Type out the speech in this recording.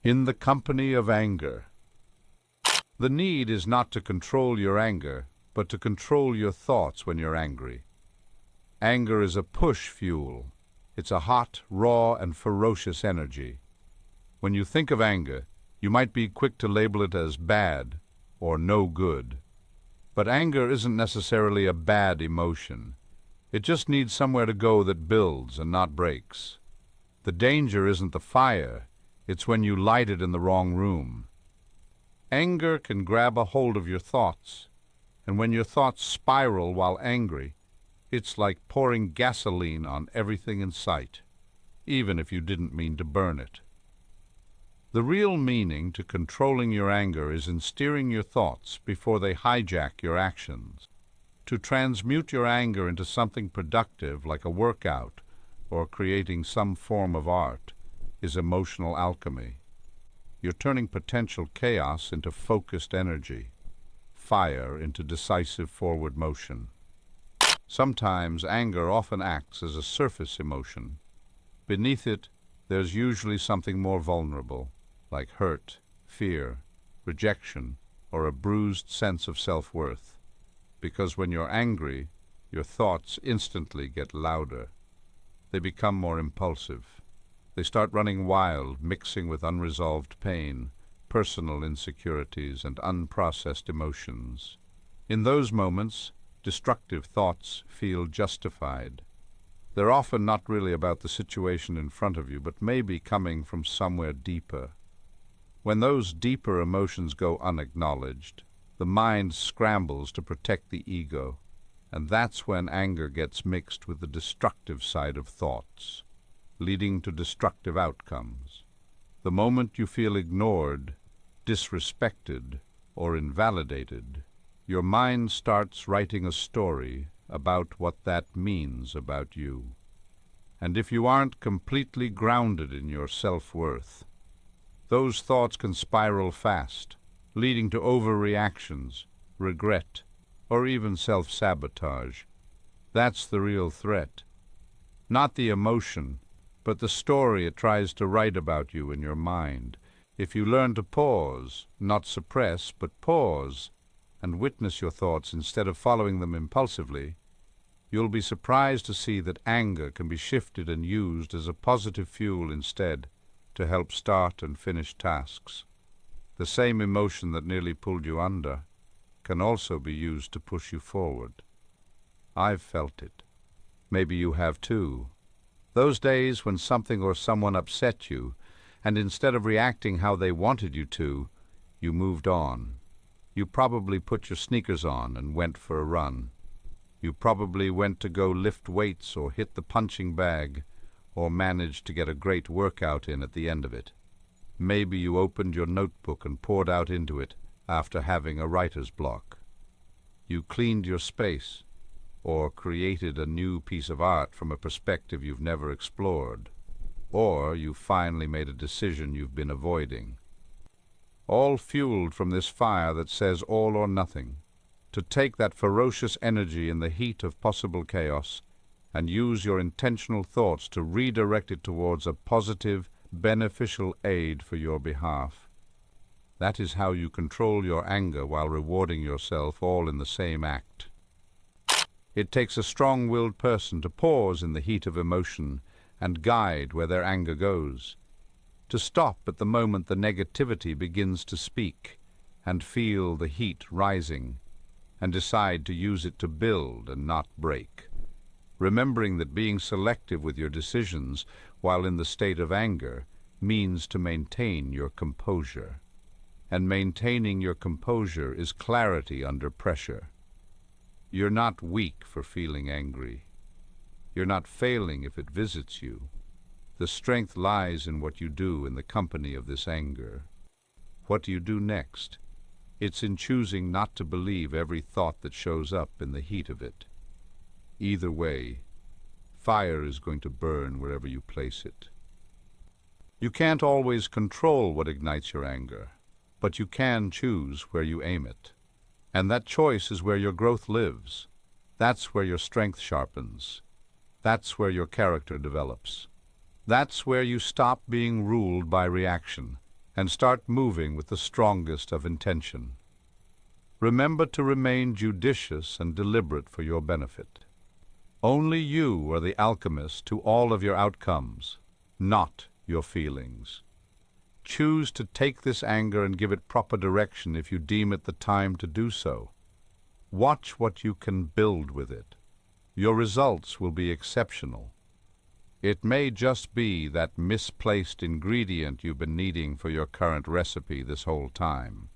In the company of anger. The need is not to control your anger, but to control your thoughts when you're angry. Anger is a push fuel. It's a hot, raw, and ferocious energy. When you think of anger, you might be quick to label it as bad or no good. But anger isn't necessarily a bad emotion. It just needs somewhere to go that builds and not breaks. The danger isn't the fire, it's when you light it in the wrong room. Anger can grab a hold of your thoughts, and when your thoughts spiral while angry, it's like pouring gasoline on everything in sight, even if you didn't mean to burn it. The real meaning to controlling your anger is in steering your thoughts before they hijack your actions. To transmute your anger into something productive like a workout or creating some form of art is emotional alchemy. You're turning potential chaos into focused energy, fire into decisive forward motion. Sometimes anger often acts as a surface emotion. Beneath it, there's usually something more vulnerable, like hurt, fear, rejection, or a bruised sense of self-worth. Because when you're angry, your thoughts instantly get louder. They become more impulsive. They start running wild, mixing with unresolved pain, personal insecurities, and unprocessed emotions. In those moments, destructive thoughts feel justified. They're often not really about the situation in front of you, but maybe coming from somewhere deeper. When those deeper emotions go unacknowledged, the mind scrambles to protect the ego, and that's when anger gets mixed with the destructive side of thoughts, leading to destructive outcomes. The moment you feel ignored, disrespected, or invalidated, your mind starts writing a story about what that means about you. And if you aren't completely grounded in your self-worth, those thoughts can spiral fast, leading to overreactions, regret, or even self-sabotage. That's the real threat. Not the emotion, but the story it tries to write about you in your mind. If you learn to pause, not suppress, but pause, and witness your thoughts instead of following them impulsively, you'll be surprised to see that anger can be shifted and used as a positive fuel instead to help start and finish tasks. The same emotion that nearly pulled you under can also be used to push you forward. I've felt it. Maybe you have too. Those days when something or someone upset you, and instead of reacting how they wanted you to, you moved on. You probably put your sneakers on and went for a run. You probably went to go lift weights or hit the punching bag, or managed to get a great workout in at the end of it. Maybe you opened your notebook and poured out into it after having a writer's block. You cleaned your space, or created a new piece of art from a perspective you've never explored, or you finally made a decision you've been avoiding. All fueled from this fire that says all or nothing, to take that ferocious energy in the heat of possible chaos and use your intentional thoughts to redirect it towards a positive, beneficial aid for your behalf. That is how you control your anger while rewarding yourself, all in the same act. It takes a strong-willed person to pause in the heat of emotion and guide where their anger goes, to stop at the moment the negativity begins to speak and feel the heat rising, and decide to use it to build and not break, remembering that being selective with your decisions while in the state of anger means to maintain your composure. And maintaining your composure is clarity under pressure. You're not weak for feeling angry. You're not failing if it visits you. The strength lies in what you do in the company of this anger. What do you do next? It's in choosing not to believe every thought that shows up in the heat of it. Either way, fire is going to burn wherever you place it. You can't always control what ignites your anger, but you can choose where you aim it. And that choice is where your growth lives. That's where your strength sharpens. That's where your character develops. That's where you stop being ruled by reaction and start moving with the strongest of intention. Remember to remain judicious and deliberate for your benefit. Only you are the alchemist to all of your outcomes, not your feelings. Choose to take this anger and give it proper direction if you deem it the time to do so. Watch what you can build with it. Your results will be exceptional. It may just be that misplaced ingredient you've been needing for your current recipe this whole time.